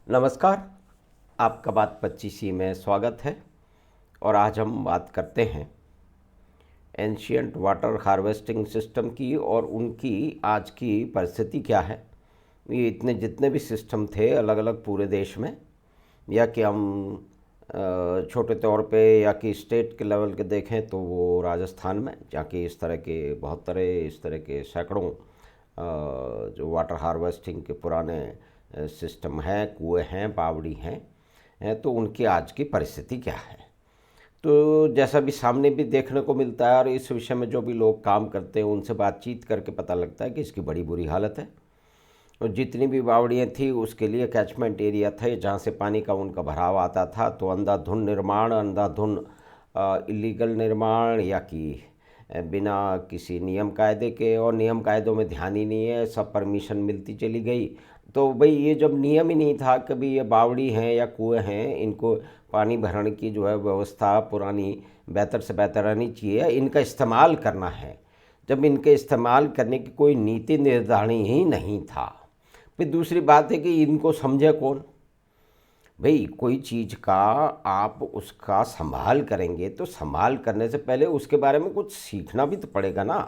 नमस्कार। आपका बात 25 में स्वागत है। और आज हम बात करते हैं एंशियंट वाटर हार्वेस्टिंग सिस्टम की और उनकी आज की परिस्थिति क्या है। ये इतने जितने भी सिस्टम थे अलग अलग पूरे देश में, या कि हम छोटे तौर पे या कि स्टेट के लेवल के देखें तो वो राजस्थान में, जहाँ की इस तरह के बहुत तरह इस तरह के सैकड़ों जो वाटर हार्वेस्टिंग के पुराने सिस्टम हैं, कुएँ हैं, बावड़ी हैं, तो उनकी आज की परिस्थिति क्या है। तो जैसा भी सामने भी देखने को मिलता है और इस विषय में जो भी लोग काम करते हैं उनसे बातचीत करके पता लगता है कि इसकी बड़ी बुरी हालत है। और जितनी भी बावड़ियाँ थी उसके लिए कैचमेंट एरिया थे जहाँ से पानी का उनका भराव आता था, तो अंधाधुंध निर्माण, अंधाधुंध इलीगल निर्माण, या कि बिना किसी नियम कायदे के, और नियम कायदों में ध्यान ही नहीं है, सब परमिशन मिलती चली गई। तो भाई ये जब नियम ही नहीं था कभी ये बावड़ी हैं या कुएँ हैं, इनको पानी भरने की जो है व्यवस्था पुरानी बेहतर से बेहतर रहनी चाहिए, इनका इस्तेमाल करना है। जब इनके इस्तेमाल करने की कोई नीति निर्धारण ही नहीं था, फिर दूसरी बात है कि इनको समझे कौन। भाई कोई चीज़ का आप उसका संभाल करेंगे तो संभाल करने से पहले उसके बारे में कुछ सीखना भी तो पड़ेगा ना।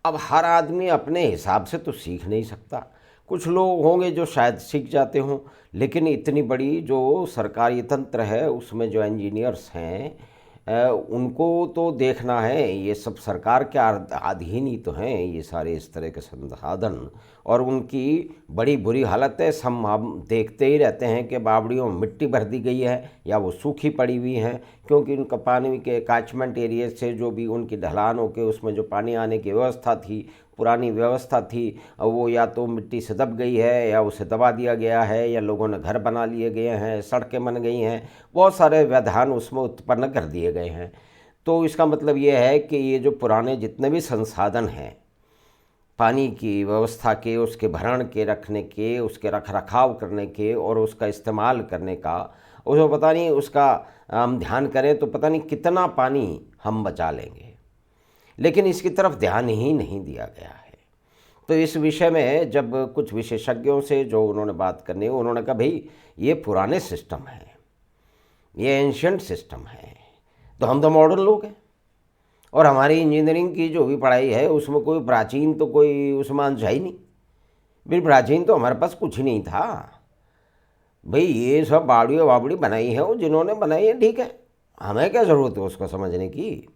अब हर आदमी अपने हिसाब से तो सीख नहीं सकता। कुछ लोग होंगे जो शायद सीख जाते हों, लेकिन इतनी बड़ी जो सरकारी तंत्र है उसमें जो इंजीनियर्स हैं उनको तो देखना है। ये सब सरकार के अधीन ही तो हैं ये सारे इस तरह के संसाधन, और उनकी बड़ी बुरी हालत है। हम देखते ही रहते हैं कि बावड़ियों में मिट्टी भर दी गई है या वो सूखी पड़ी हुई हैं, क्योंकि उनका पानी के कैचमेंट एरिया से जो भी उनकी ढलानों के उसमें जो पानी आने की व्यवस्था थी, पुरानी व्यवस्था थी, वो या तो मिट्टी से दब गई है या उसे दबा दिया गया है, या लोगों ने घर बना लिए गए हैं, सड़कें बन गई हैं, बहुत सारे व्यवधान उसमें उत्पन्न कर दिए गए हैं। तो इसका मतलब ये है कि ये जो पुराने जितने भी संसाधन हैं पानी की व्यवस्था के, उसके भरण के, रखने के, उसके रख रखाव करने के और उसका इस्तेमाल करने का, उसको पता नहीं, उसका हम ध्यान करें तो पता नहीं कितना पानी हम बचा लेंगे, लेकिन इसकी तरफ ध्यान ही नहीं दिया गया है। तो इस विषय में जब कुछ विशेषज्ञों से जो उन्होंने बात करनी, उन्होंने कहा भाई ये पुराने सिस्टम हैं, ये एंशियंट सिस्टम है, तो हम तो मॉडर्न लोग हैं और हमारी इंजीनियरिंग की जो भी पढ़ाई है उसमें कोई प्राचीन तो कोई उसमें अंश है ही नहीं। फिर प्राचीन तो हमारे पास कुछ ही नहीं था। भाई ये सब बावड़ी वावड़ी बनाई है वो जिन्होंने बनाई है, ठीक है, हमें क्या ज़रूरत है उसको समझने की।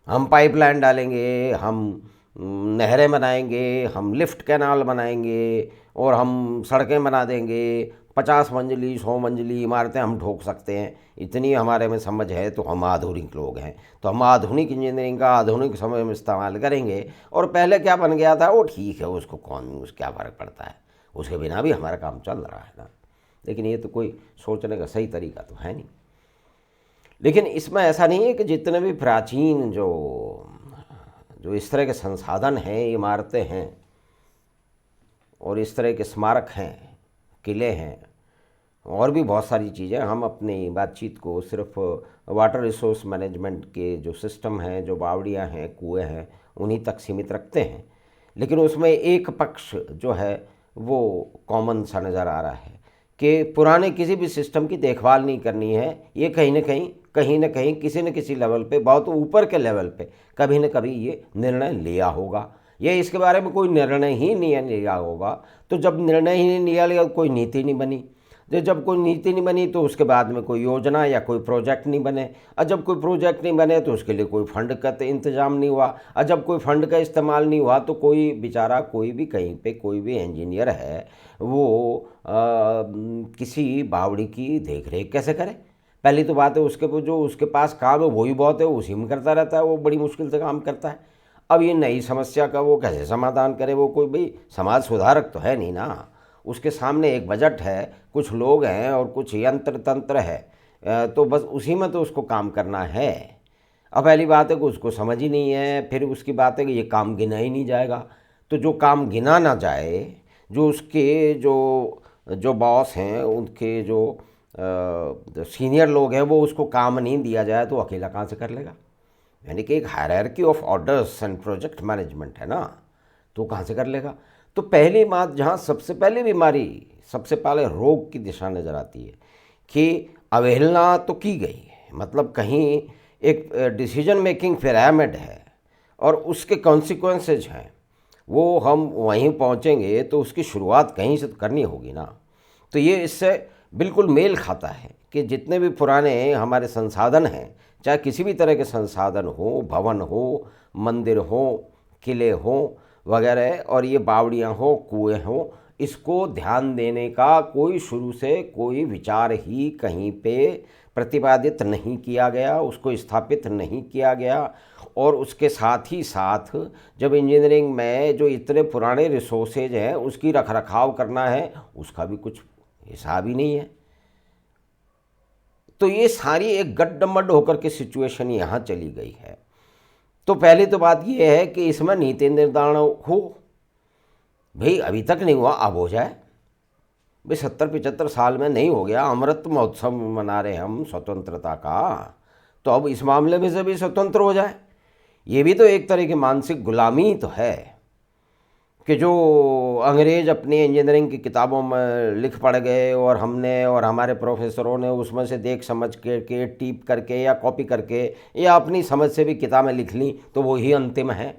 हम पाइपलाइन डालेंगे, हम नहरें बनाएंगे, हम लिफ्ट कैनाल बनाएंगे और हम सड़कें बना देंगे, 50 मंजिली 100 मंजिली इमारतें हम ठोक सकते हैं, इतनी हमारे में समझ है तो हम आधुनिक लोग हैं। तो हम आधुनिक इंजीनियरिंग का आधुनिक समय में इस्तेमाल करेंगे, और पहले क्या बन गया था वो ठीक है, उसको कौन उस क्या फ़र्क पड़ता है, उसके बिना भी हमारा काम चल रहा है ना। लेकिन ये तो कोई सोचने का सही तरीका तो है नहीं। लेकिन इसमें ऐसा नहीं है कि जितने भी प्राचीन जो जो इस तरह के संसाधन हैं, इमारतें हैं और इस तरह के स्मारक हैं, किले हैं, और भी बहुत सारी चीज़ें, हम अपनी बातचीत को सिर्फ वाटर रिसोर्स मैनेजमेंट के जो सिस्टम हैं, जो बावड़ियाँ हैं, कुएँ हैं, उन्हीं तक सीमित रखते हैं। लेकिन उसमें एक पक्ष जो है वो कॉमन सा नज़र आ रहा है कि पुराने किसी भी सिस्टम की देखभाल नहीं करनी है। ये कहीं ना कहीं किसी न किसी लेवल पे, बहुत ऊपर के लेवल पे कभी न कभी ये निर्णय लिया होगा। ये इसके बारे में कोई निर्णय ही नहीं लिया होगा। तो जब निर्णय ही नहीं लिया कोई नीति नहीं बनी, जब कोई नीति नहीं बनी तो उसके बाद में कोई योजना या कोई प्रोजेक्ट नहीं बने, और जब कोई प्रोजेक्ट नहीं बने तो उसके लिए कोई फंड का इंतजाम नहीं हुआ, और जब कोई फंड का इस्तेमाल नहीं हुआ तो कोई बेचारा, कोई भी कहीं पे कोई भी इंजीनियर है वो किसी बावड़ी की देख रेख कैसे करे। पहली तो बात है उसके जो उसके पास काम है वही बहुत है, उसी में करता रहता है, वो बड़ी मुश्किल से काम करता है। अब ये नई समस्या का वो कैसे समाधान करे, वो कोई भाई समाज सुधारक तो है नहीं ना। उसके सामने एक बजट है, कुछ लोग हैं और कुछ यंत्र तंत्र है, तो बस उसी में तो उसको काम करना है। अब पहली बात है कि उसको समझ ही नहीं है, फिर उसकी बात है कि ये काम गिना ही नहीं जाएगा। तो जो काम गिना ना जाए, जो उसके जो जो बॉस हैं, उनके जो सीनियर लोग हैं, वो उसको काम नहीं दिया जाए तो अकेला कहाँ से कर लेगा। यानी कि एक hierarchy of orders and project management है ना, तो कहाँ से कर लेगा। तो पहली बात जहाँ सबसे पहले बीमारी सबसे पहले रोग की दिशा नज़र आती है कि अवहेलना तो की गई है, मतलब कहीं एक डिसीजन मेकिंग पिरामिड है और उसके कॉन्सिक्वेंसेज हैं, वो हम वहीं पहुंचेंगे तो उसकी शुरुआत कहीं से तो करनी होगी ना। तो ये इससे बिल्कुल मेल खाता है कि जितने भी पुराने हमारे संसाधन हैं, चाहे किसी भी तरह के संसाधन हो, भवन हो, मंदिर हो, किले हो वगैरह, और ये बावड़ियाँ हो, कुएँ हो, इसको ध्यान देने का कोई शुरू से कोई विचार ही कहीं पे प्रतिपादित नहीं किया गया, उसको स्थापित नहीं किया गया। और उसके साथ ही साथ जब इंजीनियरिंग में जो इतने पुराने रिसोर्सेज हैं उसकी रखरखाव करना है, उसका भी कुछ हिसाब ही नहीं है। तो ये सारी एक गड्ढमड होकर के सिचुएशन यहाँ चली गई है। तो पहली तो बात ये है कि इसमें नीति निर्धारण हो, भाई अभी तक नहीं हुआ, अब हो जाए। भाई 70-75 साल में नहीं हो गया, अमृत महोत्सव मना रहे हम स्वतंत्रता का, तो अब इस मामले में से भी स्वतंत्र हो जाए। ये भी तो एक तरह की मानसिक गुलामी तो है कि जो अंग्रेज अपनी इंजीनियरिंग की किताबों में लिख पढ़ गए और हमने और हमारे प्रोफेसरों ने उसमें से देख समझ के टीप करके या कॉपी करके या अपनी समझ से भी किताबें लिख ली, तो वो ही अंतिम है।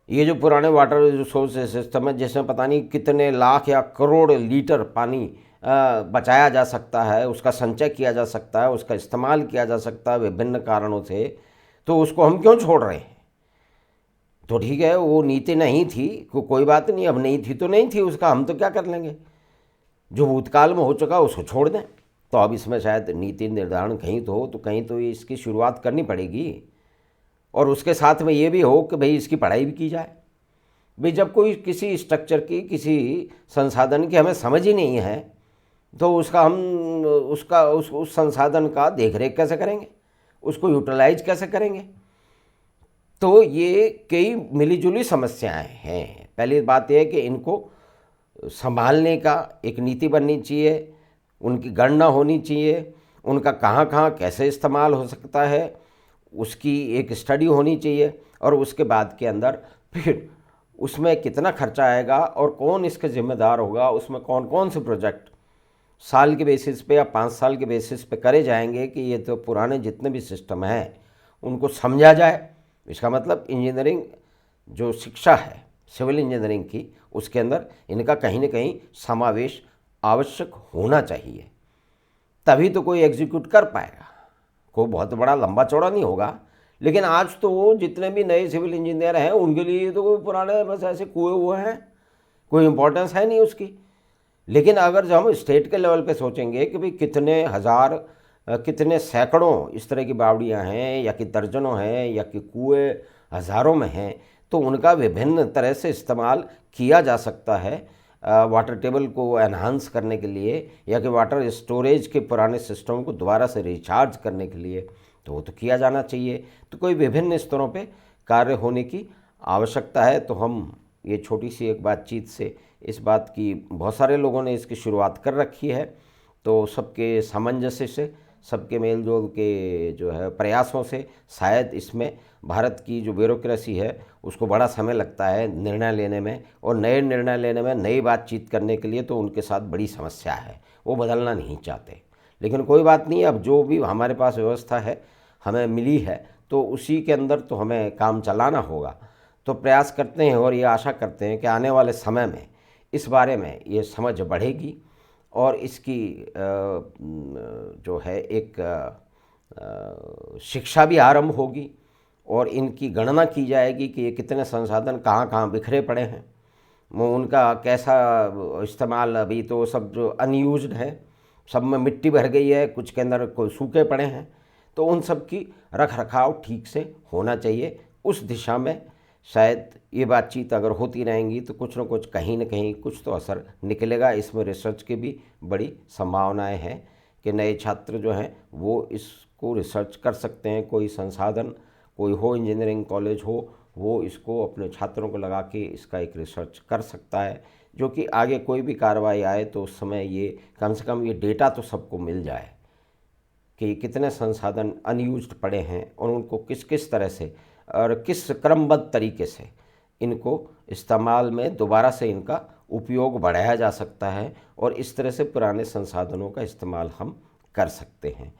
ये जो पुराने वाटर रिसोर्स सिस्टम है जिसमें पता नहीं कितने लाख या करोड़ लीटर पानी बचाया जा सकता है, उसका संचय किया जा सकता है, उसका इस्तेमाल किया जा सकता है विभिन्न कारणों से, तो उसको हम क्यों छोड़ रहे हैं? तो ठीक है, वो नीति नहीं थी, कोई बात नहीं, अब नहीं थी तो नहीं थी, उसका हम तो क्या कर लेंगे, जो भूतकाल में हो चुका उसको छोड़ दें। तो अब इसमें शायद नीति निर्धारण कहीं तो हो, तो कहीं तो इसकी शुरुआत करनी पड़ेगी। और उसके साथ में ये भी हो कि भाई इसकी पढ़ाई भी की जाए। भाई जब कोई किसी स्ट्रक्चर की, किसी संसाधन की हमें समझ ही नहीं है, तो उसका हम उस संसाधन का देखरेख कैसे करेंगे, उसको यूटिलाइज कैसे करेंगे? तो ये कई मिलीजुली समस्याएं हैं। पहली बात यह है कि इनको संभालने का एक नीति बननी चाहिए, उनकी गणना होनी चाहिए, उनका कहाँ कहाँ कैसे इस्तेमाल हो सकता है उसकी एक स्टडी होनी चाहिए, और उसके बाद के अंदर फिर उसमें कितना खर्चा आएगा और कौन इसके जिम्मेदार होगा, उसमें कौन कौन से प्रोजेक्ट साल के बेसिस पे या 5 साल के बेसिस पे करे जाएंगे कि ये तो पुराने जितने भी सिस्टम हैं उनको समझा जाए। इसका मतलब इंजीनियरिंग जो शिक्षा है सिविल इंजीनियरिंग की, उसके अंदर इनका कहीं ना कहीं समावेश आवश्यक होना चाहिए, तभी तो कोई एग्जीक्यूट कर पाएगा। कोई बहुत बड़ा लंबा चौड़ा नहीं होगा, लेकिन आज तो वो जितने भी नए सिविल इंजीनियर हैं उनके लिए तो पुराने बस ऐसे कुएं हुए हैं, कोई इम्पोर्टेंस है नहीं उसकी। लेकिन अगर जब हम स्टेट के लेवल पे सोचेंगे कि भाई कितने हज़ार, कितने सैकड़ों इस तरह की बावड़ियाँ हैं, या कि दर्जनों हैं, या कि कुएं हज़ारों में हैं, तो उनका विभिन्न तरह से इस्तेमाल किया जा सकता है वाटर टेबल को एनहांस करने के लिए, या कि वाटर स्टोरेज के पुराने सिस्टम को दोबारा से रिचार्ज करने के लिए, तो वो तो किया जाना चाहिए। तो कोई विभिन्न स्तरों पे कार्य होने की आवश्यकता है। तो हम ये छोटी सी एक बातचीत से इस बात की, बहुत सारे लोगों ने इसकी शुरुआत कर रखी है, तो सबके सामंजस्य से, सबके मेल जोल के जो है प्रयासों से शायद इसमें भारत की जो ब्यूरोक्रेसी है उसको बड़ा समय लगता है निर्णय लेने में, और नए निर्णय लेने में, नई बातचीत करने के लिए तो उनके साथ बड़ी समस्या है, वो बदलना नहीं चाहते। लेकिन कोई बात नहीं, अब जो भी हमारे पास व्यवस्था है हमें मिली है तो उसी के अंदर तो हमें काम चलाना होगा। तो प्रयास करते हैं और ये आशा करते हैं कि आने वाले समय में इस बारे में ये समझ बढ़ेगी और इसकी जो है एक शिक्षा भी आरंभ होगी, और इनकी गणना की जाएगी कि ये कितने संसाधन कहाँ कहाँ बिखरे पड़े हैं, वो उनका कैसा इस्तेमाल। अभी तो सब जो अनयूज्ड है, सब में मिट्टी भर गई है, कुछ के अंदर कोई सूखे पड़े हैं, तो उन सब की रख रखाव ठीक से होना चाहिए। उस दिशा में शायद ये बातचीत अगर होती रहेंगी तो कुछ न कुछ, कहीं न कहीं कुछ तो असर निकलेगा। इसमें रिसर्च की भी बड़ी संभावनाएं हैं कि नए छात्र जो हैं वो इसको रिसर्च कर सकते हैं। कोई संसाधन, कोई हो, इंजीनियरिंग कॉलेज हो, वो इसको अपने छात्रों को लगा के इसका एक रिसर्च कर सकता है, जो कि आगे कोई भी कार्रवाई आए तो उस समय ये कम से कम ये डेटा तो सबको मिल जाए कि कितने संसाधन अनयूज्ड पड़े हैं और उनको किस किस तरह से और किस क्रमबद्ध तरीके से इनको इस्तेमाल में दोबारा से इनका उपयोग बढ़ाया जा सकता है और इस तरह से पुराने संसाधनों का इस्तेमाल हम कर सकते हैं।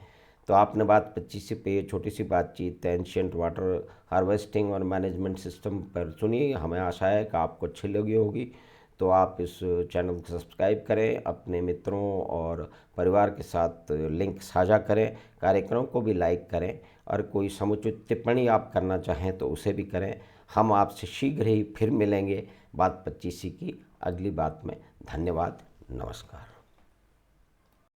तो आपने बात 25 पे छोटी सी बातचीत एंशियंट वाटर हार्वेस्टिंग और मैनेजमेंट सिस्टम पर सुनी। हमें आशा है कि आपको अच्छी लगी होगी। तो आप इस चैनल को सब्सक्राइब करें, अपने मित्रों और परिवार के साथ लिंक साझा करें, कार्यक्रम को भी लाइक करें और कोई समुचित टिप्पणी आप करना चाहें तो उसे भी करें। हम आपसे शीघ्र ही फिर मिलेंगे बात 25 की अगली बात में। धन्यवाद, नमस्कार।